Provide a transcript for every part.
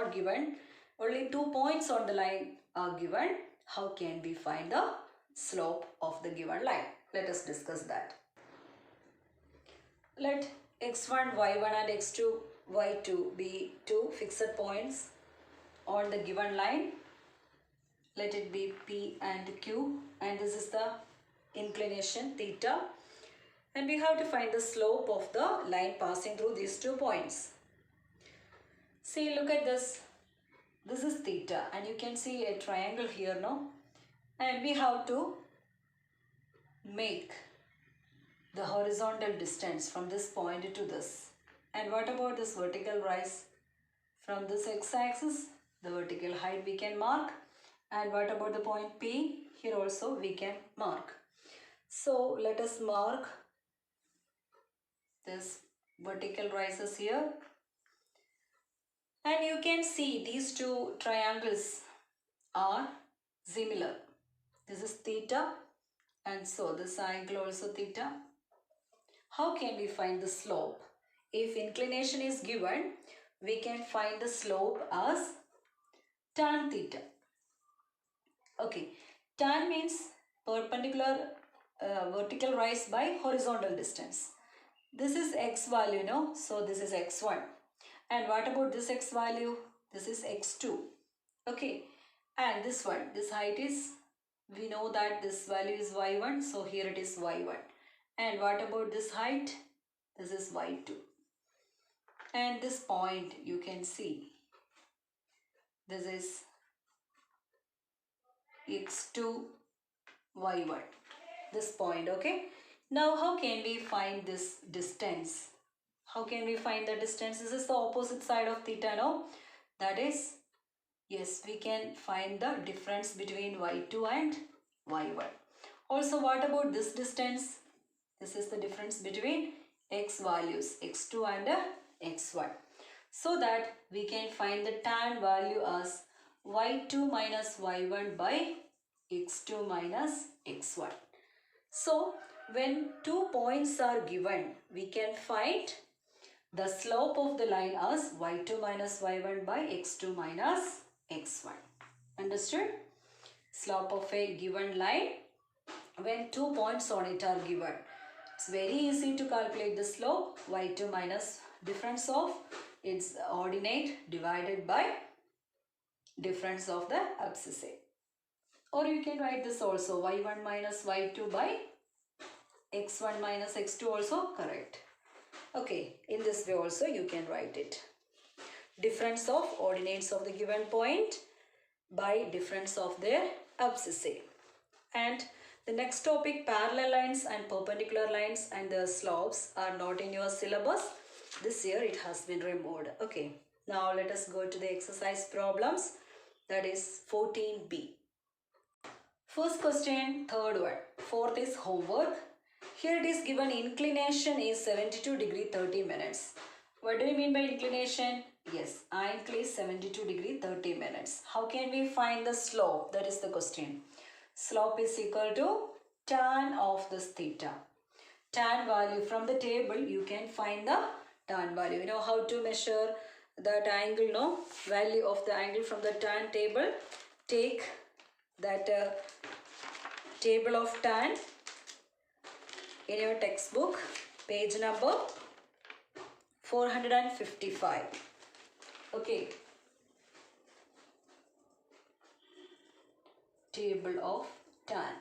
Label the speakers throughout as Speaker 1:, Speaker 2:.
Speaker 1: not given. Only 2 points on the line are given. How can we find the slope of the given line? Let us discuss that. Let x1, y1 and x2, y2 be two fixed points on the given line. Let it be P and Q, and this is the inclination theta, and we have to find the slope of the line passing through these 2 points. See, look at this. This is theta, and you can see a triangle here, no? And we have to make the horizontal distance from this point to this. And what about this vertical rise? From this x-axis, the vertical height we can mark. And what about the point P? Here also we can mark. So let us mark this vertical rises here. And you can see these two triangles are similar. This is theta, and so this angle also theta. How can we find the slope? If inclination is given, we can find the slope as tan theta. Okay, tan means perpendicular vertical rise by horizontal distance. This is x value, no? So this is x1. And what about this x value? This is x2. Okay, and this one, this height is, we know that this value is y1, so here it is y1. And what about this height? This is y2. And this point you can see, this is x2, y1. This point, okay? Now how can we find this distance? How can we find the distance? This is the opposite side of theta, no? That is, yes, we can find the difference between y2 and y1. Also, what about this distance? This is the difference between x values, x2 and x1. So that we can find the tan value as y2 minus y1 by x2 minus x1. So, when 2 points are given, we can find the slope of the line as y2 minus y1 by x2 minus x1. Understood? Slope of a given line when 2 points on it are given. It's very easy to calculate the slope. Y2 minus difference of its ordinate divided by difference of the abscissa. Or you can write this also, y1 minus y2 by x1 minus x2 also correct. Okay, in this way also you can write it. Difference of ordinates of the given point by difference of their abscissa. And the next topic, parallel lines and perpendicular lines and the slopes are not in your syllabus. This year it has been removed. Okay, now let us go to the exercise problems. That is 14b. First question, third one. Fourth is homework. Here it is given inclination is 72 degree 30 minutes. What do you mean by inclination? Yes, angle is 72 degree 30 minutes. How can we find the slope? That is the question. Slope is equal to tan of this theta. Tan value from the table, you can find the tan value. You know how to measure that angle, no? Value of the angle from the tan table. Take that table of tan in your textbook, page number 455. Okay. Table of tan.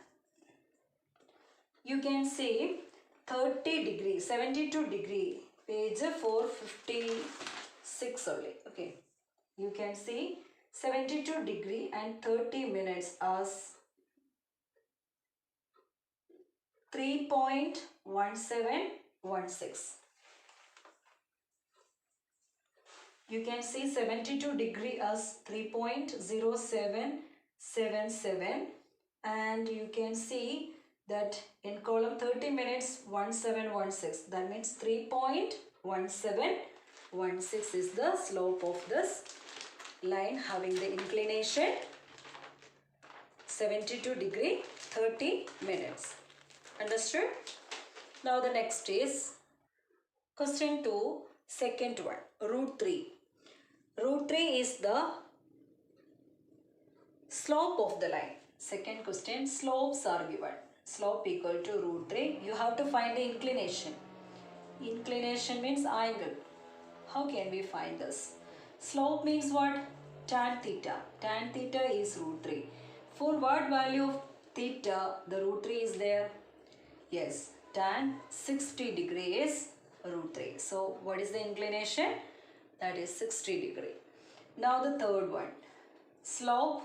Speaker 1: You can see 30 degree, 72 degree, page 456 only. Okay. You can see 72 degree and 30 minutes as 3.1716. You can see 72 degree as 3.0777, and you can see that in column 30 minutes 1716. That means 3.1716 is the slope of this line having the inclination 72 degree 30 minutes. Understood? Now the next is question 2, second one, root 3. Root 3 is the slope of the line. Second question, slopes are given. Slope equal to root 3. You have to find the inclination. Inclination means angle. How can we find this? Slope means what? Tan theta. Tan theta is root 3. For what value of theta the root 3 is there? Yes, tan 60 degree is root 3. So what is the inclination? That is 60 degree. Now the third one. Slope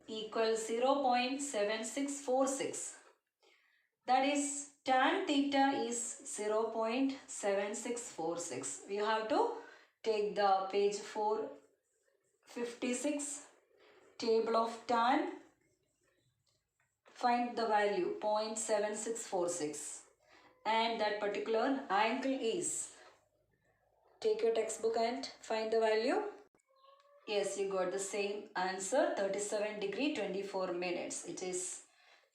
Speaker 1: equals 0.7646. That is tan theta is 0.7646. You have to take the page 456 table of tan. Find the value 0.7646 and that particular angle is. Take your textbook and find the value. Yes, you got the same answer, 37 degree 24 minutes. It is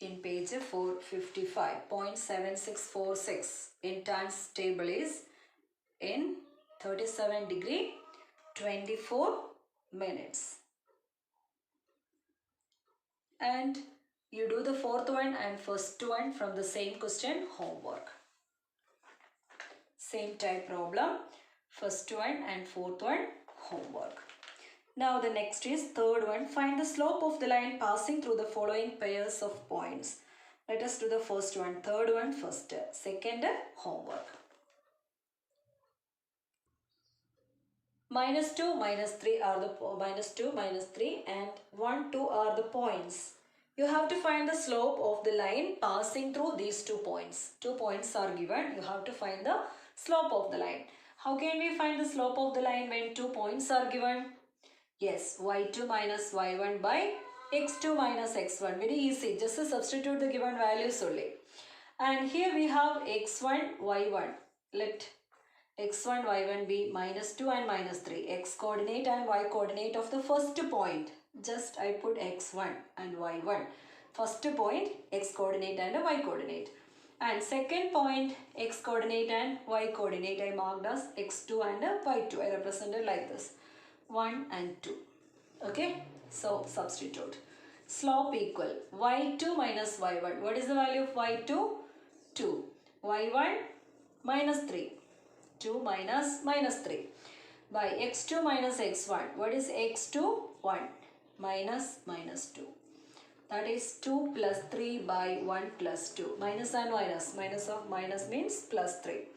Speaker 1: in page 455. 0.7646 in tan's table is in 37 degree 24 minutes. And you do the fourth one and first one from the same question, homework. Same type problem, first one and fourth one, homework. Now the next is third one. Find the slope of the line passing through the following pairs of points. Let us do the first one. Third one first. Second, homework. -2, -3 are the -2, -3 and 1, 2 are the points. You have to find the slope of the line passing through these 2 points. 2 points are given. You have to find the slope of the line. How can we find the slope of the line when 2 points are given? Yes, y2 minus y1 by x2 minus x1. Very easy. Just to substitute the given values only. And here we have x1, y1. Let x1, y1 be -2 and -3. X coordinate and y coordinate of the first point. Just I put x1 and y1. First point, x coordinate and a y coordinate. And second point, x coordinate and y coordinate I marked as x2 and a y2. I represented like this. 1 and 2. Okay, so substitute. Slope equal y2 minus y1. What is the value of y2? 2. y1 minus 3. 2 minus -3. By x2 minus x1. What is x2? 1 minus -2. That is 2 plus 3 by 1 plus 2. Minus and minus. Minus of minus means plus 3.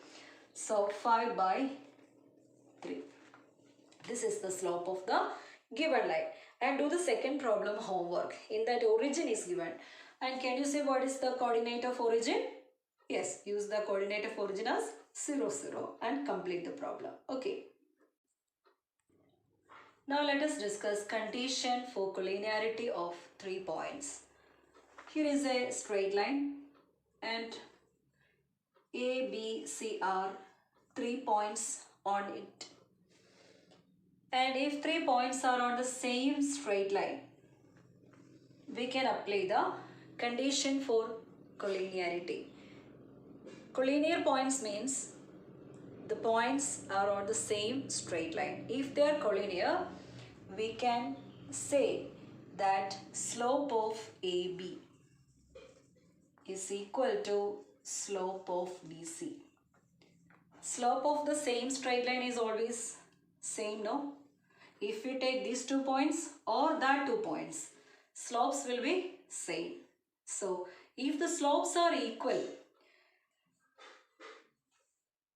Speaker 1: So 5 by 3. This is the slope of the given line. And do the second problem homework. In that origin is given. And can you say what is the coordinate of origin? Yes, use the coordinate of origin as 0, 0 and complete the problem. Okay. Now let us discuss condition for collinearity of 3 points. Here is a straight line and A, B, C are 3 points on it. And if 3 points are on the same straight line, we can apply the condition for collinearity. Collinear points means the points are on the same straight line. If they are collinear, we can say that slope of AB is equal to slope of BC. Slope of the same straight line is always same, no? If we take these 2 points or that 2 points, slopes will be same. So, if the slopes are equal,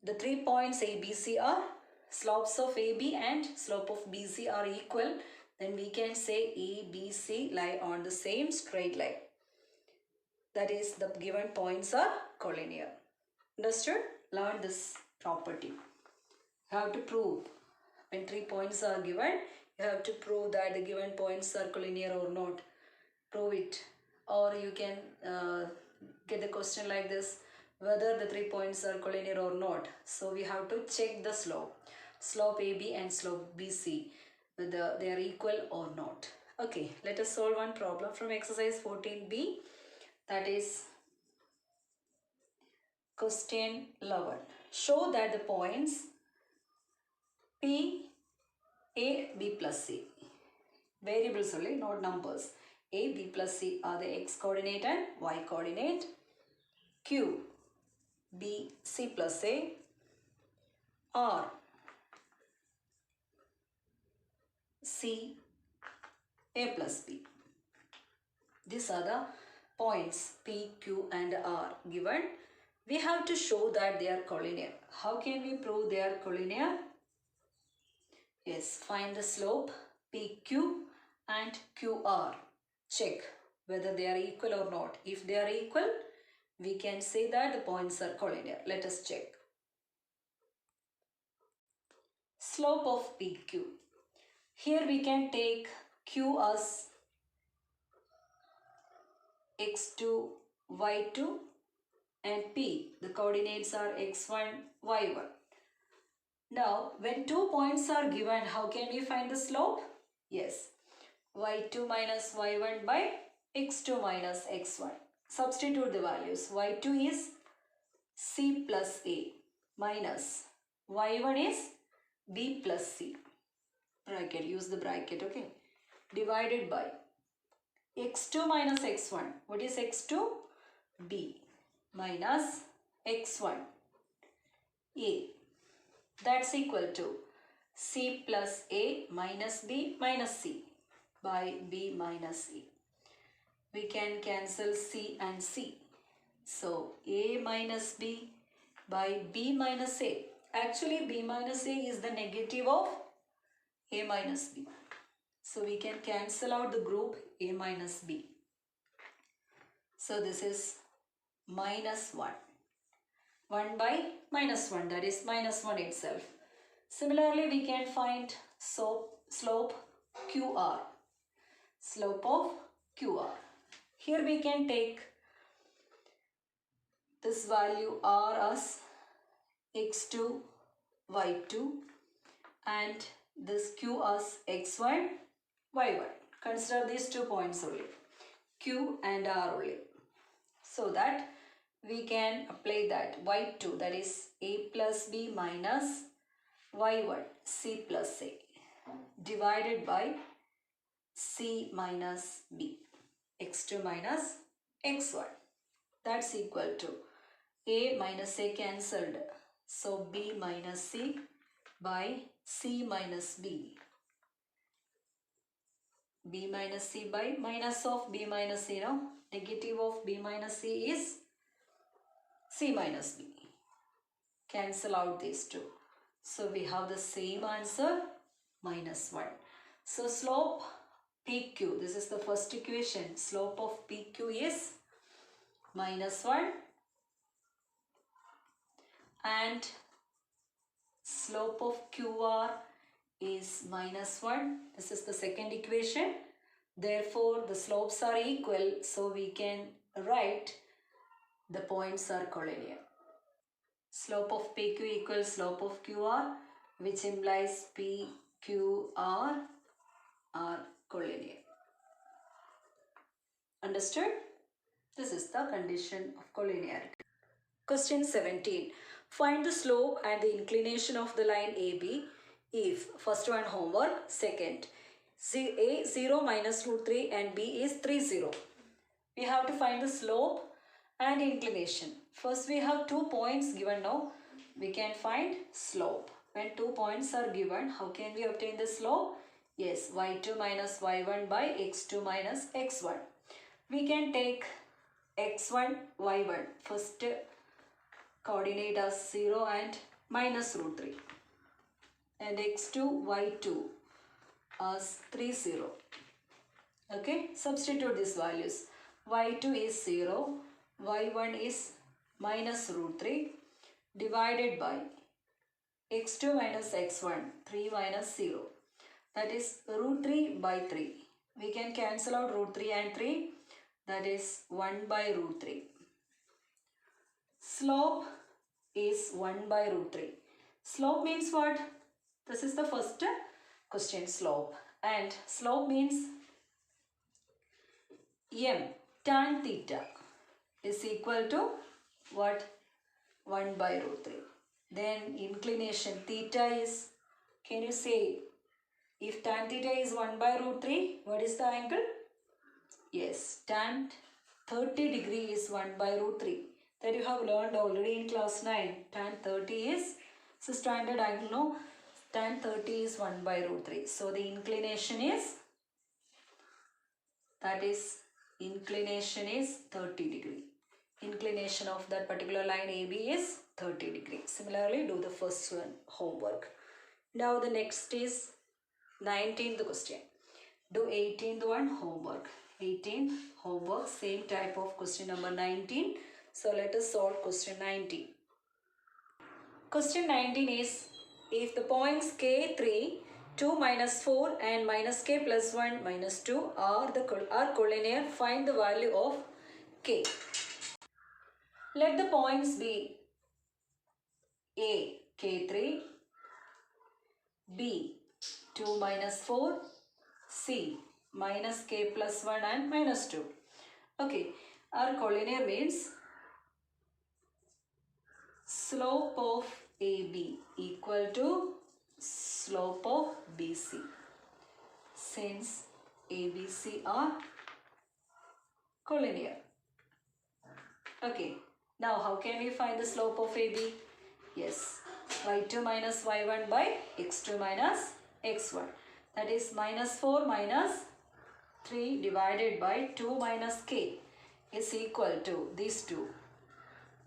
Speaker 1: the 3 points ABC are slopes of AB and slope of BC are equal, then we can say ABC lie on the same straight line. That is, the given points are collinear. Understood? Learn this property. You have to prove. When 3 points are given, you have to prove that the given points are collinear or not. Prove it. Or you can get the question like this, whether the 3 points are collinear or not. So we have to check the slope. Slope AB and slope BC, whether they are equal or not. Okay, let us solve one problem from exercise 14b. That is question 11. Show that the points P, A, B plus C. Variables only, not numbers. A, B plus C are the x coordinate and y coordinate. Q, B, C plus A. R, C, A plus B. These are the points P, Q and R given. We have to show that they are collinear. How can we prove they are collinear? Yes, find the slope PQ and QR. Check whether they are equal or not. If they are equal, we can say that the points are collinear. Let us check. Slope of PQ. Here we can take Q as x2, y2 and P. The coordinates are x1, y1. Now, when 2 points are given, how can we find the slope? Yes, y2 minus y1 by x2 minus x1. Substitute the values. y2 is c plus a minus y1 is b plus c. Bracket, use the bracket, okay. Divided by x2 minus x1. What is x2? b minus x1 a. That's equal to c plus a minus b minus c by b minus a. We can cancel c and c. So a minus b by b minus a. Actually b minus a is the negative of a minus b. So we can cancel out the group a minus b. So this is minus 1. 1 by minus 1, that is minus 1 itself. Similarly, we can find slope QR. Slope of QR. Here we can take this value R as x2, y2 and this Q as x1, y1. Consider these 2 points only, Q and R only. So that we can apply that y2, that is a plus b minus y1 c plus a divided by c minus b, x2 minus x1. That's equal to a minus a cancelled, so b minus c by c minus b. B minus c by minus of b minus c, no? Negative of b minus c is c minus b. Cancel out these two. So we have the same answer, minus 1. So slope PQ, this is the first equation. Slope of PQ is minus 1 and slope of QR is minus 1. This is the second equation. Therefore, the slopes are equal, so we can write the points are collinear. Slope of PQ equals slope of QR, which implies PQR are collinear. Understood? This is the condition of collinearity. Question 17. Find the slope and the inclination of the line AB if, first one homework, second, A 0 minus root 3 and B is 3 0. We have to find the slope and inclination. First we have 2 points given now. We can find slope. When 2 points are given, how can we obtain the slope? Yes, y2 minus y1 by x2 minus x1. We can take x1, y1. First coordinate as 0 and minus root 3. And x2, y2 as 3 0. Okay, substitute these values. y2 is 0, y1 is minus root 3 divided by x2 minus x1, 3 minus 0. That is root 3 by 3. We can cancel out root 3 and 3. That is 1 by root 3. Slope is 1 by root 3. Slope means what? This is the first question, slope. And slope means m tan theta is equal to what? 1 by root 3. Then inclination theta is, can you say If tan theta is 1 by root 3, what is the angle? Yes, tan 30 degree is 1 by root 3. That you have learned already in class 9. Tan 30 is so standard angle, no? Tan 30 is 1 by root 3. So the inclination is, that is, inclination is 30 degree. Inclination of that particular line AB is 30 degree. Similarly, do the first one, homework. Now the next is 19th question. Do 18th one, homework. 18th homework, same type of question number 19. So let us solve question 19. Question 19 is, if the points K3, 2 minus 4 and minus K plus 1 minus 2 are collinear, find the value of K. Let the points be A, K3, B, 2 minus 4, C, minus K plus 1 and minus 2. Okay, our collinear means slope of AB equal to slope of BC. Since ABC are collinear. Okay, now how can we find the slope of AB? Yes, y2 minus y1 by x2 minus x1. That is minus 4 minus 3 divided by 2 minus k is equal to these two.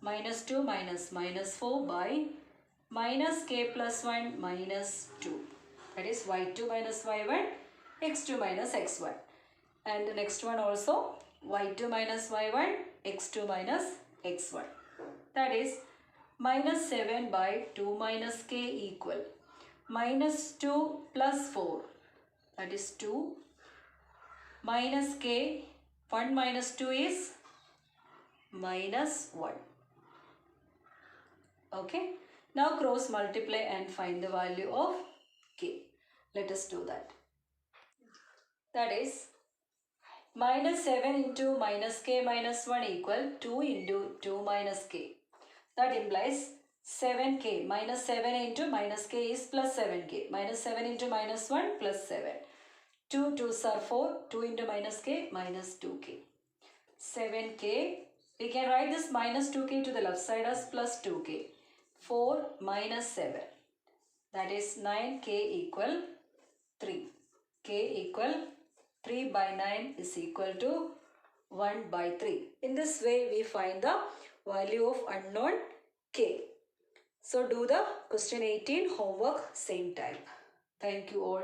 Speaker 1: Minus 2 minus minus 4 by minus k plus 1 minus 2. That is y2 minus y1, x2 minus x1. And the next one also y2 minus y1, x2 minus x1. That is minus 7 by 2 minus k equal minus 2 plus 4. That is 2 minus k. 1 minus 2 is minus 1. Okay. Now cross multiply and find the value of k. Let us do that. That is minus 7 into minus k minus 1 equal 2 into 2 minus k. That implies 7k. Minus 7 into minus k is plus 7k. Minus 7 into minus 1 plus 7. 2 2s are 4. 2 into minus k minus 2k. 7k. We can write this minus 2k to the left side as plus 2k. 4 minus 7. That is 9k equal 3. K equal 3 by 9 is equal to 1 by 3. In this way we find the value of unknown k. So do the question 18 homework same type. Thank you all.